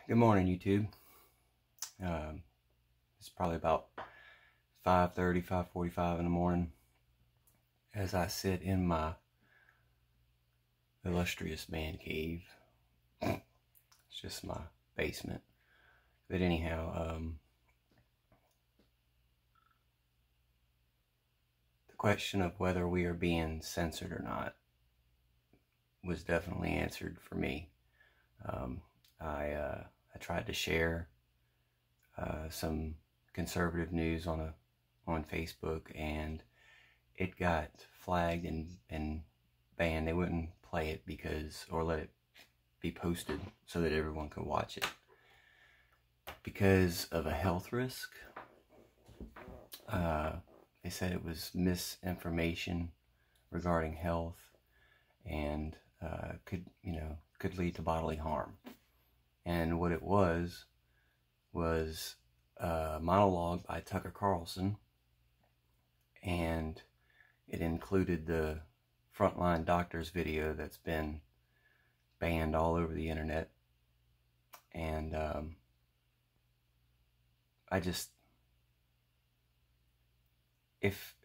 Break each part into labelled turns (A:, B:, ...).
A: Good morning, YouTube. It's probably about 5:30, 5:45 in the morning as I sit in my illustrious man cave. It's just my basement. But anyhow, the question of whether we are being censored or not was definitely answered for me. I tried to share some conservative news on Facebook, and it got flagged and banned. They wouldn't play it or let it be posted so that everyone could watch it because of a health risk. They said it was misinformation regarding health and could lead to bodily harm. And what it was a monologue by Tucker Carlson, and it included the Frontline Doctors video that's been banned all over the internet. And if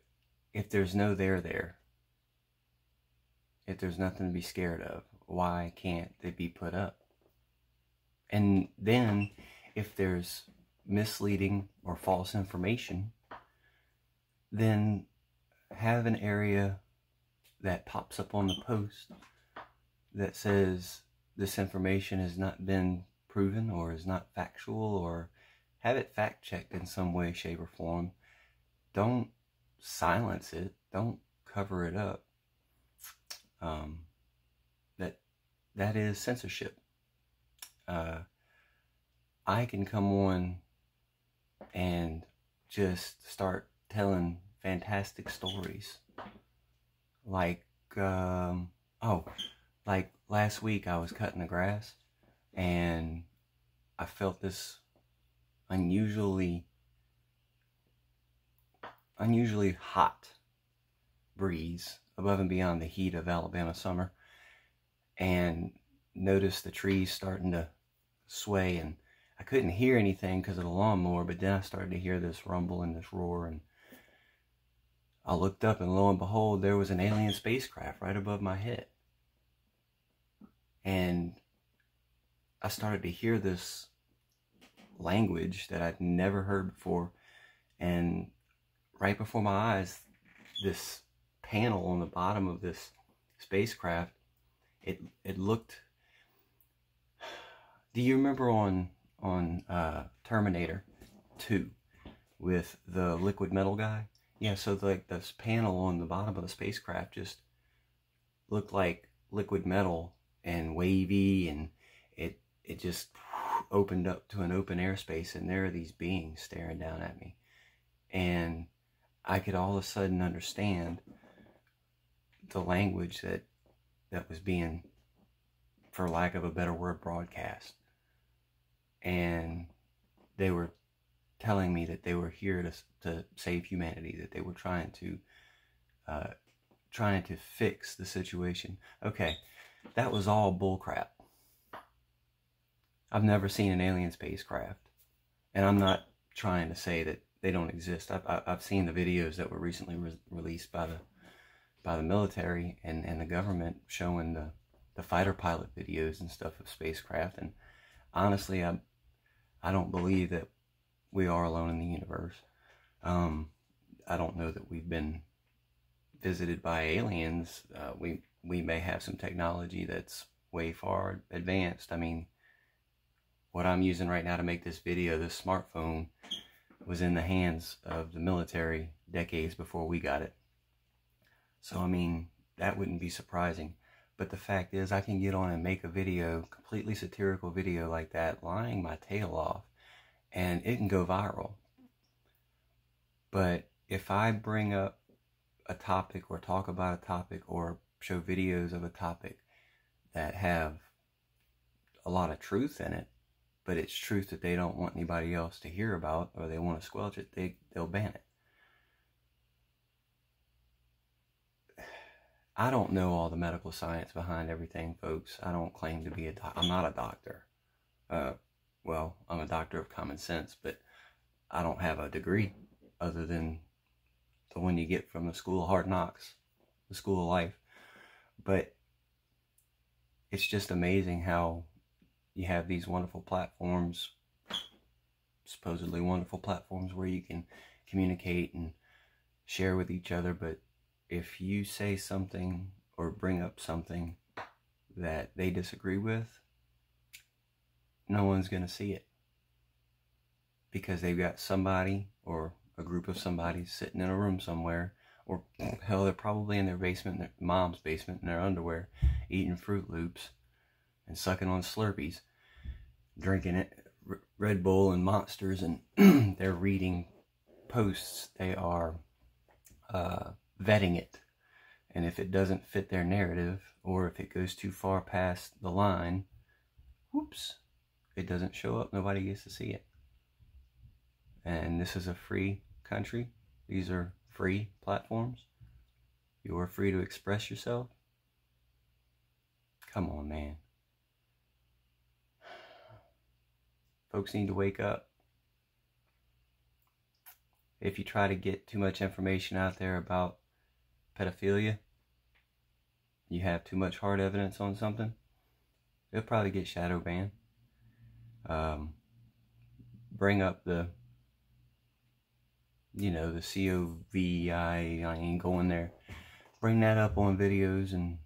A: there's no there, if there's nothing to be scared of, why can't they be put up? And then if there's misleading or false information, then have an area that pops up on the post that says this information has not been proven or is not factual, or have it fact checked in some way, shape, or form. Don't silence it. Don't cover it up. That is censorship. I can come on and just start telling fantastic stories. Like last week I was cutting the grass and I felt this unusually hot breeze above and beyond the heat of Alabama summer, and noticed the trees starting to sway, and I couldn't hear anything because of the lawnmower, but then I started to hear this rumble and this roar, and I looked up, and lo and behold, there was an alien spacecraft right above my head. And I started to hear this language that I'd never heard before, and right before my eyes, this panel on the bottom of this spacecraft, it looked... Do you remember on Terminator 2 with the liquid metal guy? Yeah, so like this panel on the bottom of the spacecraft just looked like liquid metal and wavy, and it just opened up to an open airspace, and there are these beings staring down at me. And I could all of a sudden understand the language that was being, for lack of a better word, broadcast. And they were telling me that they were here to save humanity, that they were trying to fix the situation. Okay, that was all bullcrap. I've never seen an alien spacecraft, and I'm not trying to say that they don't exist. I've seen the videos that were recently released by the military and the government, showing the fighter pilot videos and stuff of spacecraft. And honestly, I don't believe that we are alone in the universe. I don't know that we've been visited by aliens. We may have some technology that's way far advanced. I mean, what I'm using right now to make this video, this smartphone, was in the hands of the military decades before we got it. So, I mean, that wouldn't be surprising. But the fact is, I can get on and make a video, completely satirical video like that, lying my tail off, and it can go viral. But if I bring up a topic, or talk about a topic, or show videos of a topic that have a lot of truth in it, but it's truth that they don't want anybody else to hear about, or they want to squelch it, they'll ban it. I don't know all the medical science behind everything, folks. I don't claim to be I'm not a doctor. well, I'm a doctor of common sense, but I don't have a degree other than the one you get from the School of Hard Knocks, the School of Life. But it's just amazing how you have these wonderful platforms, supposedly wonderful platforms, where you can communicate and share with each other. But if you say something or bring up something that they disagree with, no one's going to see it, because they've got somebody or a group of somebody sitting in a room somewhere, or hell, they're probably in their basement, their mom's basement, in their underwear, eating Fruit Loops and sucking on Slurpees, drinking it, Red Bull and Monsters, and they're reading posts. They are vetting it, and if it doesn't fit their narrative, or if it goes too far past the line, whoops, it doesn't show up. Nobody gets to see it. And this is a free country. These are free platforms. You are free to express yourself. Come on, man. Folks need to wake up. If you try to get too much information out there about pedophilia, you have too much hard evidence on something, you'll probably get shadow banned. Bring up the COVID, I ain't going there. Bring that up on videos and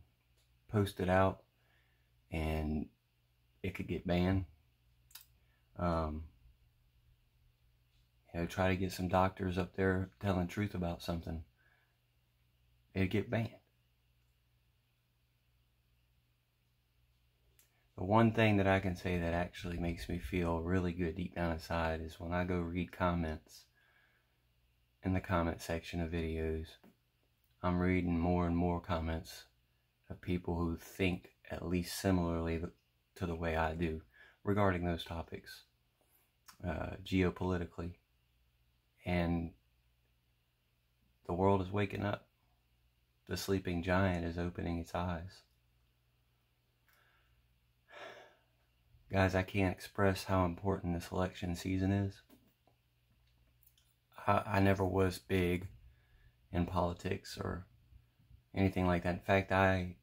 A: post it out, and it could get banned. Try to get some doctors up there telling truth about something, it'd get banned. The one thing that I can say that actually makes me feel really good deep down inside is when I go read comments in the comment section of videos. I'm reading more and more comments of people who think at least similarly to the way I do regarding those topics, geopolitically. And the world is waking up. The sleeping giant is opening its eyes. Guys, I can't express how important this election season is. I never was big in politics or anything like that. In fact, I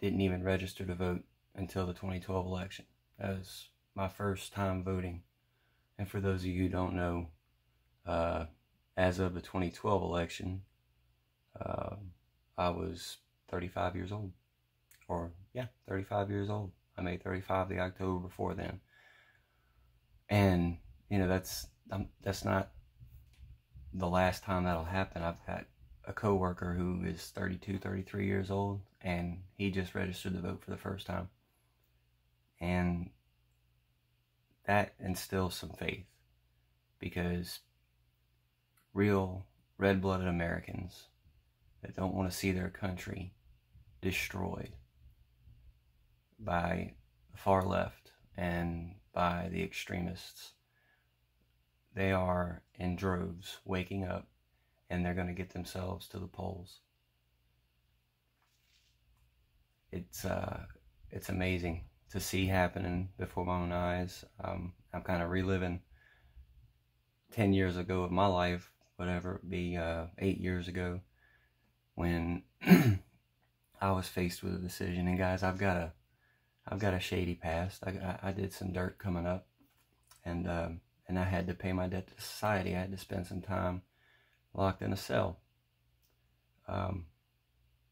A: didn't even register to vote until the 2012 election. That was my first time voting. And for those of you who don't know, as of the 2012 election, I was 35 years old. 35 years old. I made 35 the October before then. And, that's not the last time that'll happen. I've got a coworker who is 32, 33 years old, and he just registered to vote for the first time. And that instills some faith, because real red-blooded Americans that don't want to see their country destroyed by the far left and by the extremists, they are in droves waking up, and they're going to get themselves to the polls. It's amazing to see happening before my own eyes. I'm kind of reliving 10 years ago of my life, whatever it be, 8 years ago, when I was faced with a decision. And guys, I've got a shady past. I did some dirt coming up, and I had to pay my debt to society. I had to spend some time locked in a cell.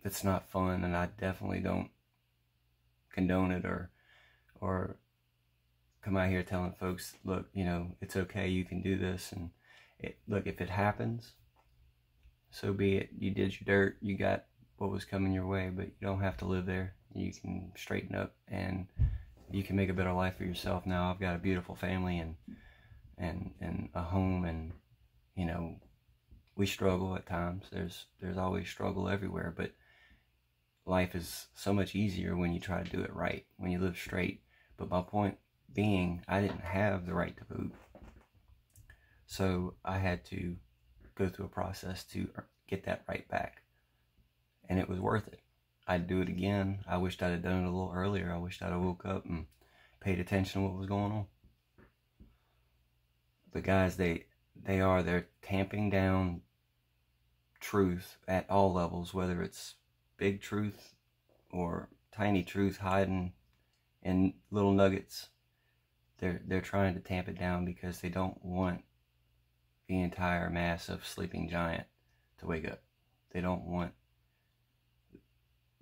A: It's not fun, and I definitely don't condone it or come out here telling folks, look, it's okay, you can do this. And look, if it happens, so be it. You did your dirt, you got what was coming your way, but you don't have to live there. You can straighten up, and you can make a better life for yourself. Now I've got a beautiful family and a home, and we struggle at times. There's always struggle everywhere, but life is so much easier when you try to do it right, when you live straight. But my point being, I didn't have the right to vote, so I had to go through a process to get that right back, and it was worth it. I'd do it again. I wished I'd have done it a little earlier. I wished I'd have woke up and paid attention to what was going on. But guys, they're tamping down truth at all levels, whether it's big truth or tiny truth hiding in little nuggets. They're trying to tamp it down because they don't want the entire mass of sleeping giant to wake up. They don't want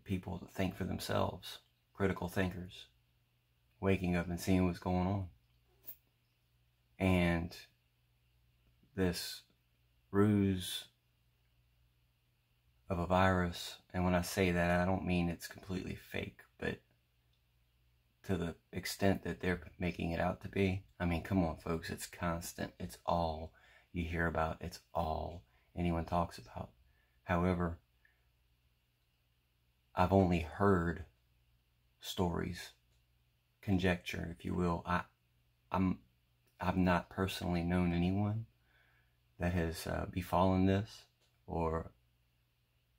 A: people to think for themselves, critical thinkers, waking up and seeing what's going on. And this ruse of a virus, and when I say that, I don't mean it's completely fake, but to the extent that they're making it out to be, I mean, come on, folks, it's constant. It's all you hear about. It's all anyone talks about. However, I've only heard stories, conjecture, if you will. I've not personally known anyone that has befallen this or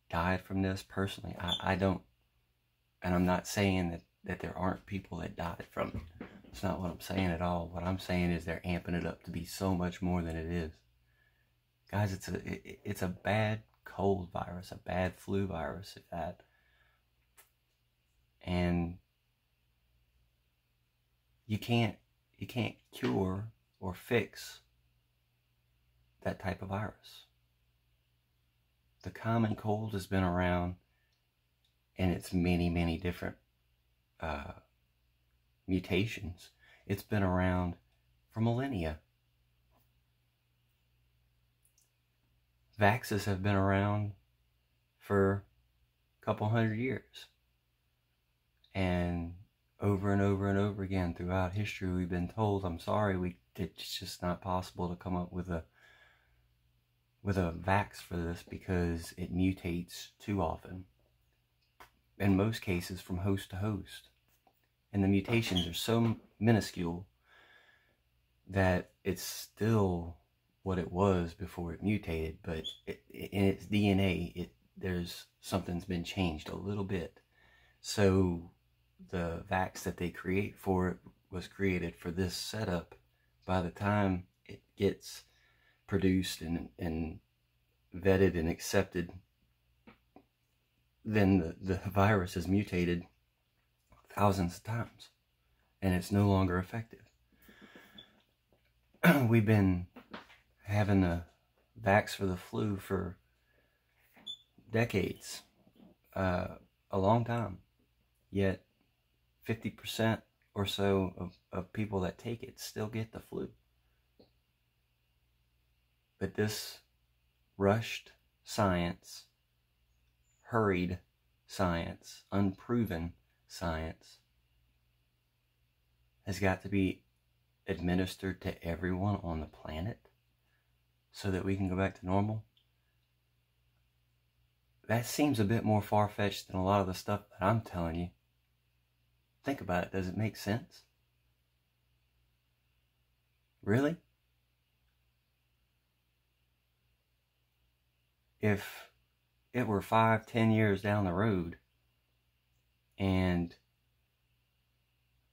A: died from this personally. I don't, and I'm not saying that there aren't people that died from it. It's not what I'm saying at all. What I'm saying is they're amping it up to be so much more than it is. Guys, it's a bad cold virus, a bad flu virus, if that. And you can't cure or fix that type of virus. The common cold has been around in its many different mutations. It's been around for millennia. Vaxes have been around for a couple 100 years. And over and over and over again throughout history, we've been told, I'm sorry, it's just not possible to come up with a vax for this because it mutates too often. In most cases, from host to host. And the mutations are so minuscule that it's still what it was before it mutated, but in its DNA, something's been changed a little bit. So the vax that they create for it was created for this setup. By the time it gets produced and vetted and accepted, then the virus is mutated thousands of times, and it's no longer effective. We've been having a vax for the flu for decades, a long time, yet 50% or so of people that take it still get the flu. But this rushed science, hurried science, unproven science has got to be administered to everyone on the planet so that we can go back to normal. That seems a bit more far-fetched than a lot of the stuff that I'm telling you. Think about it. Does it make sense? Really? If it were 5-10 years down the road and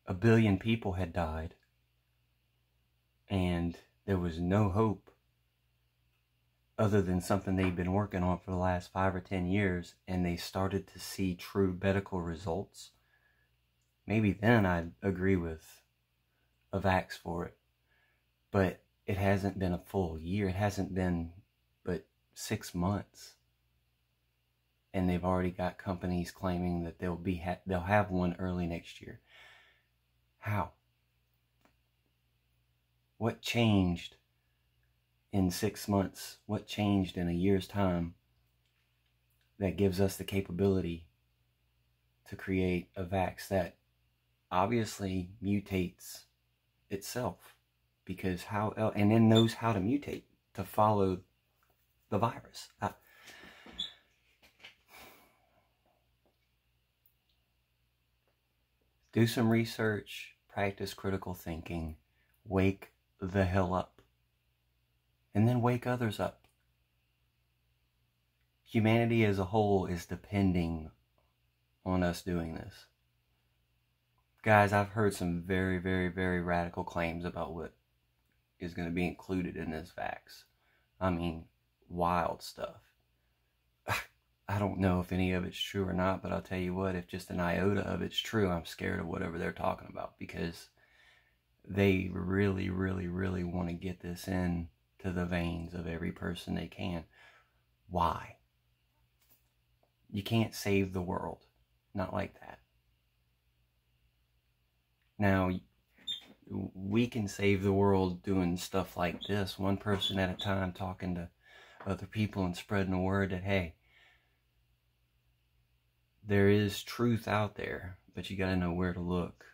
A: 1 billion people had died and there was no hope other than something they've been working on for the last 5 or 10 years, and they started to see true medical results, maybe then I'd agree with a vax for it. But it hasn't been a full year. It hasn't been but 6 months. And they've already got companies claiming that they'll have one early next year. How? What changed in 6 months? What changed in a year's time that gives us the capability to create a vax that obviously mutates itself? Because and then knows how to mutate to follow the virus. Do some research, practice critical thinking, wake the hell up, and then wake others up. Humanity as a whole is depending on us doing this. Guys, I've heard some very radical claims about what is going to be included in this vax. I mean, wild stuff. I don't know if any of it's true or not, but I'll tell you what, if just an iota of it's true, I'm scared of whatever they're talking about, because they really, really, really want to get this in to the veins of every person they can. Why? You can't save the world. Not like that. Now, we can save the world doing stuff like this, one person at a time, talking to other people and spreading the word that, hey, there is truth out there, but you got to know where to look.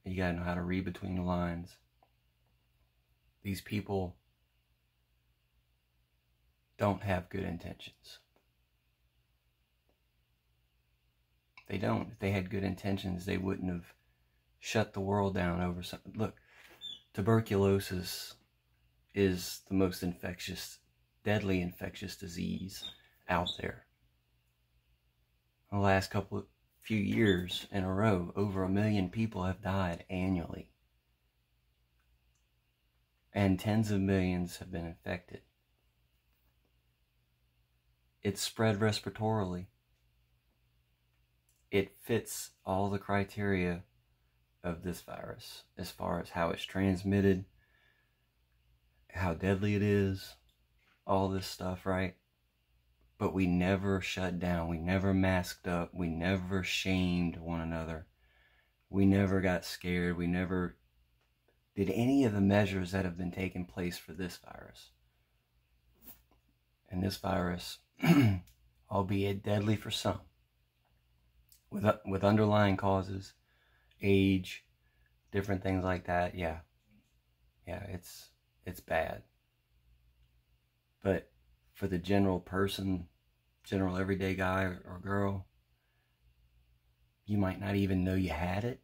A: You got to know how to read between the lines. These people don't have good intentions. They don't. If they had good intentions, they wouldn't have shut the world down over something. Look, tuberculosis is the most infectious, deadly infectious disease out there. In the last few years in a row, over 1 million people have died annually. And tens of millions have been infected. It's spread respiratorily. It fits all the criteria of this virus as far as how it's transmitted, how deadly it is, all this stuff, right? But we never shut down. We never masked up. We never shamed one another. We never got scared. We never did any of the measures that have been taking place for this virus. And this virus, albeit deadly for some, with underlying causes, age, different things like that, yeah, it's bad. But for the general person, general everyday guy or girl, you might not even know you had it.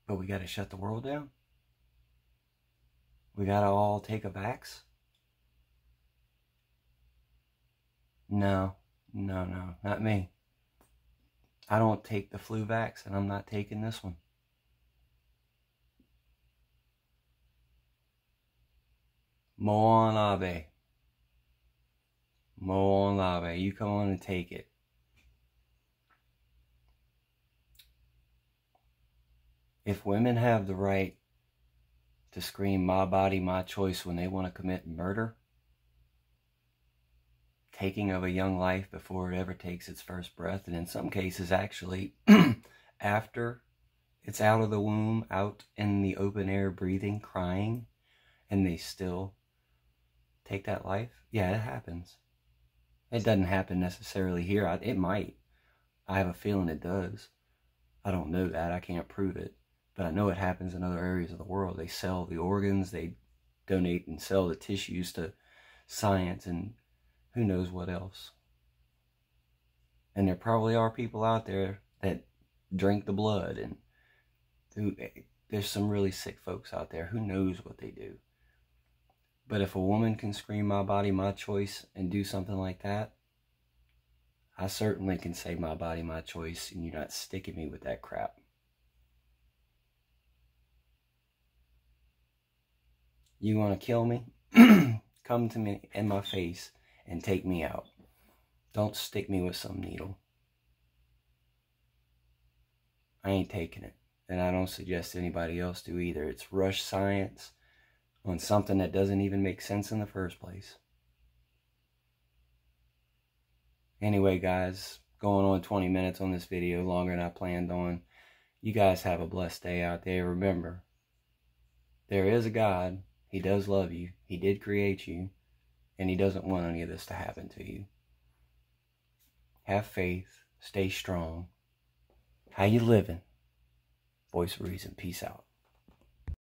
A: But we got to shut the world down. We got to all take a vax. No, not me. I don't take the flu vax, and I'm not taking this one. Moan labe. Moan labe. You come on and take it. If women have the right to scream my body, my choice when they want to commit murder, taking of a young life before it ever takes its first breath, and in some cases actually after it's out of the womb, out in the open air breathing, crying, and they still take that life, yeah, it happens. It doesn't happen necessarily here. It might. I have a feeling it does. I don't know that. I can't prove it. But I know it happens in other areas of the world. They sell the organs, they donate and sell the tissues to science and who knows what else. And there probably are people out there that drink the blood, and there's some really sick folks out there. Who knows what they do? But if a woman can scream my body, my choice, and do something like that, I certainly can say my body, my choice, and you're not sticking me with that crap. You want to kill me? Come to me in my face and take me out. Don't stick me with some needle. I ain't taking it. And I don't suggest anybody else do either. It's rush science on something that doesn't even make sense in the first place. Anyway, guys, going on 20 minutes on this video, longer than I planned on. You guys have a blessed day out there. Remember, there is a God. He does love you. He did create you. And he doesn't want any of this to happen to you. Have faith. Stay strong. How you living? Voice of Reason. Peace out.